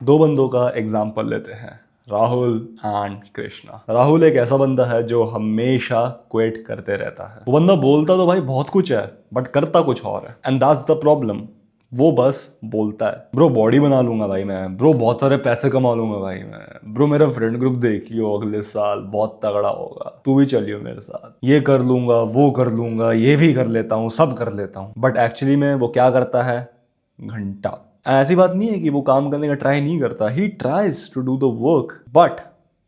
दो बंदों का एग्जाम्पल लेते हैं, राहुल एंड कृष्णा। राहुल एक ऐसा बंदा है जो हमेशा क्विट करते रहता है। वो बंदा बोलता तो भाई बहुत कुछ है बट करता कुछ और है, एंड दैट्स द प्रॉब्लम। वो बस बोलता है ब्रो बॉडी बना लूंगा भाई मैं, ब्रो बहुत सारे पैसे कमा लूंगा भाई मैं, ब्रो मेरा फ्रेंड ग्रुप देखियो अगले साल बहुत तगड़ा होगा, तू भी चलियो मेरे साथ, ये कर लूंगा वो कर लूंगा, ये भी कर लेता हूँ सब कर लेता हूँ। बट एक्चुअली में वो क्या करता है? घंटा। ऐसी बात नहीं है कि वो काम करने का ट्राई नहीं करता, he tries to do the work but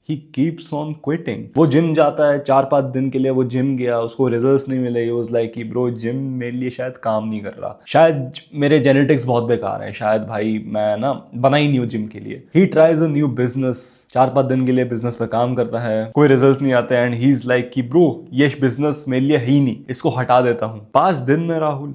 he keeps on quitting. वो जिम जाता है 4-5 दिन के लिए, वो जिम गया, उसको रिजल्ट्स नहीं मिले, ही वाज लाइक कि ब्रो जिम मेरे लिए शायद काम नहीं कर रहा, शायद मेरे जेनेटिक्स बहुत बेकार है, शायद भाई मैं ना बना ही नहीं हूँ जिम के लिए। He tries a new business, 4-5 दिन के लिए बिजनेस पे काम करता है, कोई रिजल्ट नहीं आते एंड ही इज लाइक कि ब्रो ये बिजनेस मेरे लिए है ही नहीं, इसको हटा देता हूँ। 5 दिन में राहुल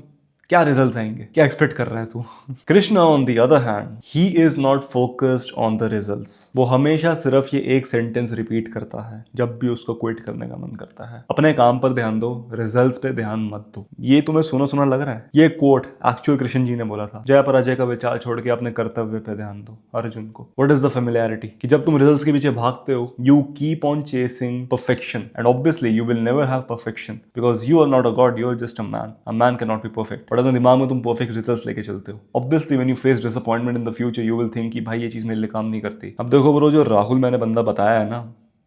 क्या रिजल्ट्स आएंगे? क्या एक्सपेक्ट कर रहा है तू? Krishna on the other hand, he is not focused on the results. वो हमेशा सिर्फ ये एक सेंटेंस रिपीट करता है जब भी उसको क्विट करने का मन करता है, अपने काम पर ध्यान दो, रिजल्ट्स पे ध्यान मत दो। ये तुम्हें सुना सुना लग रहा है? ये कोट एक्चुअल कृष्ण जी ने बोला था, जय पराजय का विचार छोड़ के अपने कर्तव्य पे ध्यान दो, अर्जुन को। What is the familiarity? कि जब तुम रिजल्ट्स के पीछे भागते हो, you keep on chasing perfection and obviously you will never have perfection because you are not a god, you are just a man can not be perfect. But अपने दिमाग में तुम परफेक्ट रिजल्ट्स लेके चलते हो, obviously when you face disappointment in the future you will think कि भाई ये चीज मेरे लिए काम नहीं करती। अब देखो ब्रो, जो राहुल मैंने बंदा बताया है ना,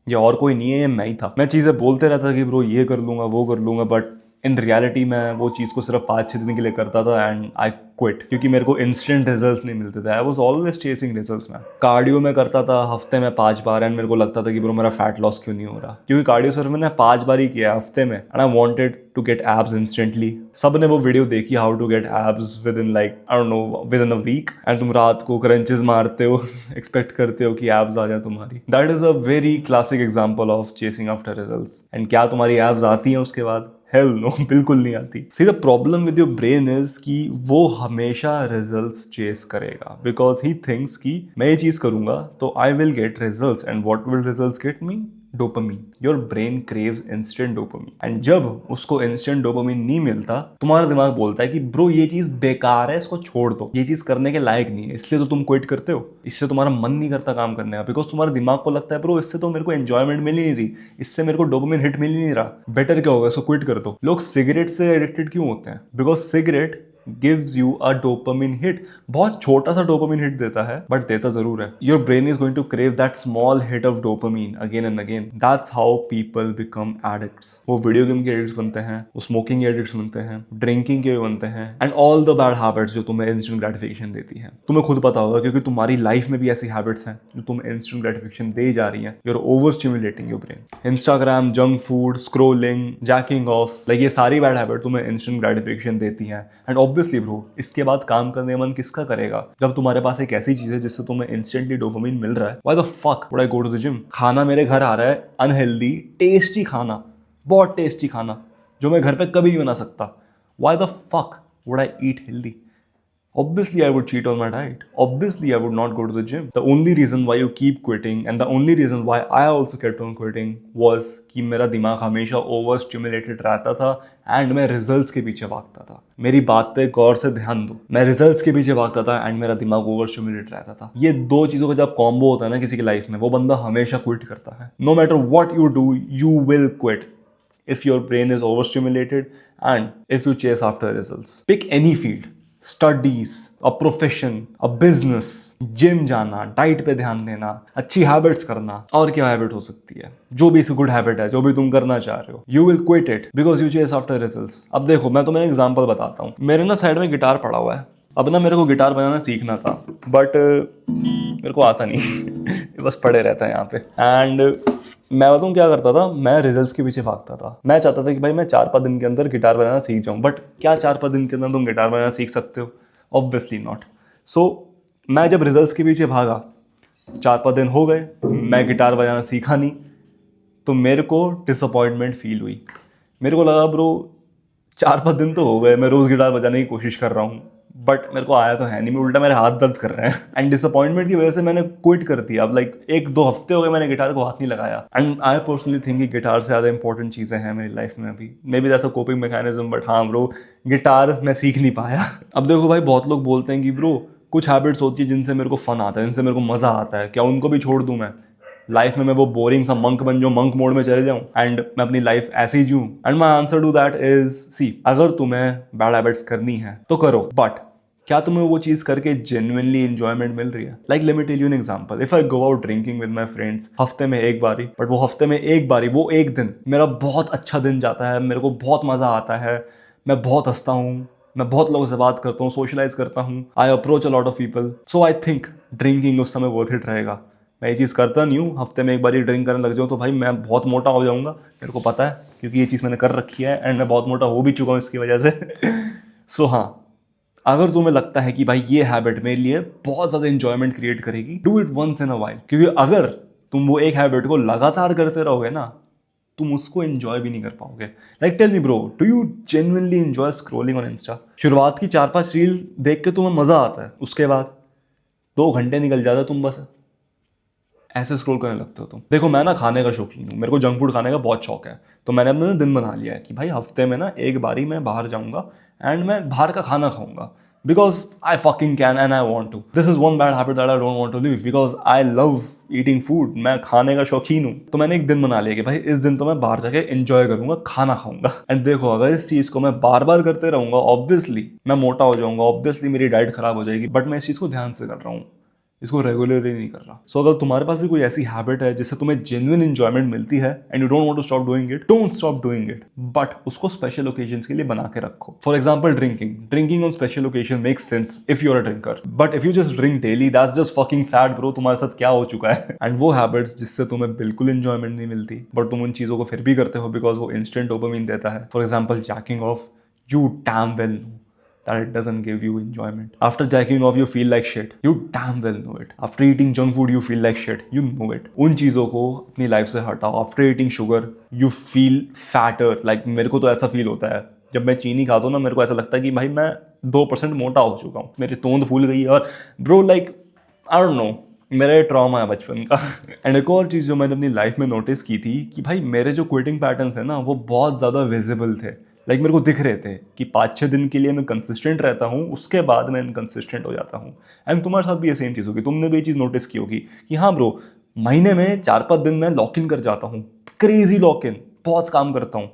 ये और कोई नहीं है, ये मैं ही था। मैं चीजें बोलते रहता कि ब्रो ये कर लूंगा वो कर लूंगा, बट इन रियलिटी मैं वो चीज़ को सिर्फ 5-6 दिन के लिए करता था एंड आई क्विट, क्योंकि मेरे को इंस्टेंट रिजल्ट्स नहीं मिलते थे। I was always chasing results. में कार्डियो में करता था हफ्ते में 5 बार एंड मेरे को लगता था कि ब्रो मेरा फैट लॉस क्यों नहीं हो रहा, क्योंकि कार्डियो सिर्फ मैंने 5 बार ही किया हफ्ते में and I wanted to get abs instantly. सब ने वो वीडियो देखी, how to get abs within like I don't know within a week, and तुम रात को क्रंचेस मारते हो एक्सपेक्ट करते हो कि एब्स आ जाए तुम्हारी। That is a very classic example of chasing after results. And क्या तुम्हारी एब्स आती हैं उसके बाद? हेल नो, बिल्कुल नहीं आती। See the problem with your brain is कि वो हमेशा रिजल्ट्स चेस करेगा बिकॉज ही थिंक्स कि मैं ये चीज करूंगा तो I will get results, and what will results get me? Dopamine. Your brain craves instant dopamine, and जब उसको इंस्टेंट डोपामीन नहीं मिलता, तुम्हारा दिमाग बोलता है कि ब्रो ये चीज बेकार है, इसको छोड़ दो, ये चीज करने के लायक नहीं है, इसलिए तो तुम क्विट करते हो। इससे तुम्हारा मन नहीं करता काम करने का बिकॉज तुम्हारे दिमाग को लगता है ब्रो इससे तो मेरे को एंजॉयमेंट मिल ही नहीं रही, इससे मेरे को डोपामीन हिट मिल ही नहीं रहा, बेटर क्या होगा, इसको क्विट कर दो। लोग सिगरेट से एडिक्टेड क्यों होते हैं? Because cigarette gives you a dopamine hit। बहुत छोटा सा dopamine hit देता है बट देता जरूर है। Your brain is going to crave that small hit of dopamine again and again। That's how people become addicts। वो वीडियो गेम के एडिक्ट्स बनते हैं, वो स्मोकिंग के एडिक्ट्स बनते हैं, ड्रिंकिंग के भी बनते हैं, and all the bad habits जो तुम्हें इंस्टेंट ग्रेटिफिकेशन देती हैं। तुम्हें खुद पता होगा क्योंकि तुम्हारी लाइफ में भी ऐसी हैबिट्स हैं जो तुम्हें इंस्टेंट ग्रेटिफिकेशन दे जा रही हैं। You're over stimulating your brain। Instagram, junk food, scrolling, jacking of, like ये सारी बैड हैबिट तुम्हें इंस्टेंट ग्रेटिफिकेशन देती हैं। एंड ऑब्वियसली ब्रो, इसके बाद काम करने का मन किसका करेगा जब तुम्हारे पास एक ऐसी चीज है जिससे तुम्हें इंस्टेंटली डोपामिन मिल रहा है? Why the fuck would I go to the gym? खाना मेरे घर आ रहा है अनहेल्दी टेस्टी खाना, बहुत टेस्टी खाना जो मैं घर पे कभी नहीं बना सकता। Why the fuck would I eat healthy? Obviously, I would cheat on my diet. Obviously, I would not go to the gym. The only reason why you keep quitting and the only reason why I also kept on quitting was कि मेरा दिमाग हमेशा over stimulated रहता था and मैं results के पीछे भागता था। मेरी बात पे गौर से ध्यान दो, मैं रिजल्ट्स के पीछे भागता था एंड मेरा दिमाग ओवर स्टिमुलेटेड रहता था। ये दो चीजों का जब कॉम्बो होता है ना किसी की लाइफ में, वो बंदा हमेशा क्विट करता है। No matter what you do, you will quit if your brain is overstimulated and if you chase after results। Pick any field, studies, a profession, a business, gym जाना, डाइट पे ध्यान देना, अच्छी हैबिट्स करना, और क्या हैबिट हो सकती है? जो भी गुड हैबिट है, जो भी तुम करना चाह रहे हो, you will quit it because you chase after results. अब देखो, मैं तुम्हें एग्जांपल बताता हूँ। मेरे ना साइड में गिटार पड़ा हुआ है। अब ना मेरे को गिटार बजाना सीखना था बट मेरे को आता नहीं बस पड़े रहता है यहाँ पे। एंड मैं बताऊँ क्या करता था? मैं रिजल्ट्स के पीछे भागता था। मैं चाहता था कि भाई मैं 4-5 दिन के अंदर गिटार बजाना सीख जाऊँ, बट क्या 4-5 दिन के अंदर तुम गिटार बजाना सीख सकते हो? Obviously not. सो मैं जब रिजल्ट्स के पीछे भागा, 4-5 दिन हो गए, मैं गिटार बजाना सीखा नहीं, तो मेरे को डिसअपॉइंटमेंट फील हुई। मेरे को लगा ब्रो 4-5 दिन तो हो गए, मैं रोज़ गिटार बजाने की कोशिश कर रहा हूँ बट मेरे को आया तो है नहीं, मैं उल्टा मेरे हाथ दर्द कर रहे हैं। एंड डिसअपॉइंटमेंट की वजह से मैंने क्विट कर दिया। अब लाइक 1-2 हफ्ते हो गए मैंने गिटार को हाथ नहीं लगाया। एंड आई पर्सनली थिंक कि गिटार से ज़्यादा इंपॉर्टेंट चीज़ें हैं मेरी लाइफ में अभी। May be that's a coping mechanism, but हाँ ब्रो, गिटार मैं सीख नहीं पाया। अब देखो भाई, बहुत लोग बोलते हैं कि ब्रो कुछ हैबिट्स होती है जिनसे मेरे को फन आता है, जिनसे मेरे को मजा आता है, क्या उनको भी छोड़ दूं मैं? लाइफ में मैं वो बोरिंग सा मंक बन जाऊं, मंक मोड में चले जाऊं एंड मैं अपनी लाइफ ऐसे ही जीऊं? And my answer to that is see, अगर तुम्हें बैड हैबिट्स करनी है तो करो, बट क्या तुम्हें वो चीज करके जेन्युइनली इंजॉयमेंट मिल रही है? Like let me tell you an example, if I go out drinking with my friends हफ्ते में एक बारी, बट वो हफ्ते में एक बारी, वो एक दिन मेरा बहुत अच्छा दिन जाता है, मेरे को बहुत मजा आता है, मैं बहुत हंसता हूँ, मैं बहुत लोगों से बात करता हूँ, सोशलाइज करता हूँ, I approach a lot of people, so I think drinking उस समय वर्थ इट रहेगा। मैं ये चीज़ करता नहीं हूँ, हफ्ते में एक बार ही ड्रिंक करने लग जाऊँ तो भाई मैं बहुत मोटा हो जाऊंगा, मेरे को पता है, क्योंकि ये चीज़ मैंने कर रखी है एंड मैं बहुत मोटा हो भी चुका हूँ इसकी वजह से। सो हाँ, अगर तुम्हें लगता है कि भाई ये हैबिट मेरे लिए बहुत ज़्यादा इंजॉयमेंट क्रिएट करेगी, do it once in a while, क्योंकि अगर तुम वो एक हैबिट को लगातार करते रहोगे ना, तुम उसको एंजॉय भी नहीं कर पाओगे। Like tell me bro, do you genuinely enjoy scrolling on Insta? शुरुआत की 4-5 रील देख के तुम्हें मजा आता है, उसके बाद 2 घंटे निकल जाता है, तुम बस ऐसे स्क्रॉल करने लगते हो तुम। देखो मैं ना खाने का शौकीन हूँ, मेरे को जंक फूड खाने का बहुत शौक है, तो मैंने अपने दिन बना लिया है कि भाई हफ्ते में ना एक बारी मैं बाहर जाऊंगा एंड मैं बाहर का खाना खाऊंगा, because I fucking can and I want to. This is one bad habit that I don't want to live, because I love eating food, मैं खाने का शौकीन हूँ। तो मैंने एक दिन बना लिया कि भाई इस दिन तो मैं बाहर जाके एंजॉय करूंगा, खाना खाऊंगा। एंड देखो अगर इस चीज को मैं बार बार करते रहूंगा, ऑब्वियसली मैं मोटा हो जाऊंगा, ऑब्वियसली मेरी डाइट खराब हो जाएगी, बट मैं इस चीज को ध्यान से कर रहा हूँ, इसको रेगुलरली नहीं कर रहा। सो अगर तुम्हारे पास भी कोई ऐसी हैबिट है जिससे तुम्हें जेन्युइन इंजॉयमेंट मिलती है and you don't want to stop doing it, don't stop doing it, but उसको स्पेशल ओकेजन्स के लिए बना के रखो। For example drinking on special occasion makes sense if you are a drinker, but if you just drink daily, that's just fucking sad bro, तुम्हारे साथ क्या हो चुका है? एंड वो हैबिट्स जिससे तुम्हें बिल्कुल इंजॉयमेंट नहीं मिलती बट तुम उन चीजों को फिर भी करते हो बिकॉज वो इंस्टेंट डोपामिन देता है। For example jacking of, you damn well know that it doesn't give you enjoyment. After jacking off, you feel like shit. You damn well know it. After eating junk food, you feel like shit. You know it. उन चीज़ों को अपनी life से हटाओ. After eating sugar, you feel fatter. Like मेरे को तो ऐसा फील होता है जब मैं चीनी खाता हूँ ना, मेरे को ऐसा लगता है कि भाई मैं 2% मोटा हो चुका हूँ, मेरी तोंद फूल गई है। और bro like I don't no, मेरा ये ट्रॉमा है बचपन का। एंड एक और चीज़ जो मैंने अपनी लाइफ में नोटिस की थी कि भाई मेरे जो क्विटिंग पैटर्न्स हैं ना वो बहुत ज़्यादा विजिबल थे। लाइक मेरे को दिख रहे थे कि 5-6 दिन के लिए मैं कंसिस्टेंट रहता हूँ, उसके बाद मैं इनकंसिस्टेंट हो जाता हूँ। एंड तुम्हारे साथ भी ये सेम चीज़ होगी, तुमने भी ये चीज़ नोटिस की होगी कि हाँ ब्रो, महीने में 4-5 दिन मैं लॉक इन कर जाता हूँ, क्रेजी लॉक इन, बहुत काम करता हूँ,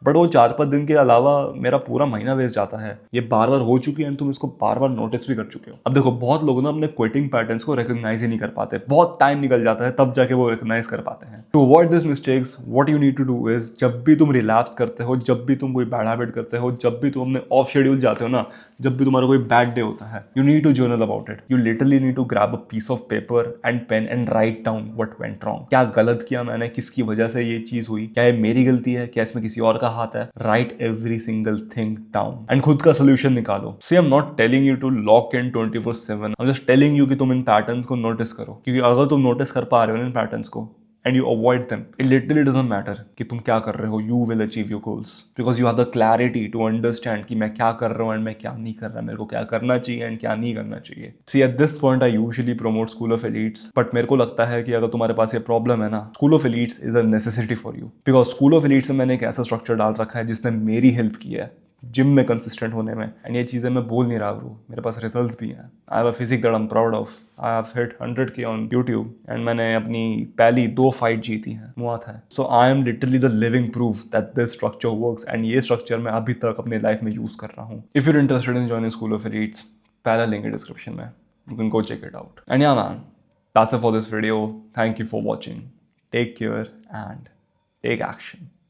बट वो 4-5 दिन के अलावा मेरा पूरा महीना वेस्ट जाता है। ये बार बार हो चुकी है एंड तुम इसको बार बार नोटिस भी कर चुके हो। अब देखो बहुत लोग ना अपने क्विटिंग पैटर्न्स को रिकॉग्नाइज ही नहीं कर पाते, बहुत टाइम निकल जाता है तब जाके वो रिकॉग्नाइज कर पाते हैं। To avoid this mistakes what you need to do is, जब भी तुम रिलैप्स करते हो, जब भी तुम कोई बैड हैबिट करते हो, जब भी तुम अपने ऑफ शेड्यूल जाते हो ना, जब भी तुम्हारा कोई बैड डे होता है, you need to journal about it. You literally need to grab a piece of paper and pen and write down what went wrong. क्या गलत किया मैंने, किसकी वजह से ये चीज हुई, क्या ये मेरी गलती है, क्या इसमें किसी और का हाथ है? Right every single thing down and खुद का solution निकालो। See, I'm not telling you to lock in 24/7. I'm just telling you कि तुम इन patterns को notice करो, क्योंकि अगर तुम notice कर पा रहे हो इन patterns को and you avoid them, it literally doesn't matter कि तुम क्या कर रहे हो, you will achieve your goals because you have the clarity to understand कि मैं क्या कर रहा हूँ and मैं क्या नहीं कर रहा, मेरे को क्या करना चाहिए and क्या नहीं करना चाहिए। See, at this point I usually promote School of Elites, but मेरे को लगता है कि अगर तुम्हारे पास ये प्रॉब्लम है ना, School of Elites is a necessity for you because School of Elites में मैंने एक ऐसा स्ट्रक्चर डाल रखा है जिसने मेरी हेल्प की है जिम में कंसिस्टेंट होने में। एंड ये चीज़ें मैं बोल नहीं रहा ब्रो, मेरे पास रिजल्ट्स भी हैं। I have a physique that I am proud of, I have hit 100K on YouTube and मैंने अपनी पहली 2 फाइट जीती हैं, मुआत है। So I am literally the living proof that this structure works and ये स्ट्रक्चर मैं अभी तक अपने लाइफ में यूज़ कर रहा हूँ। If you're interested in joining School of Elites, पहला लिंक है डिस्क्रिप्शन में, you can go check it out. And yeah man, that's it for this video, thank you for watching, take care and take action.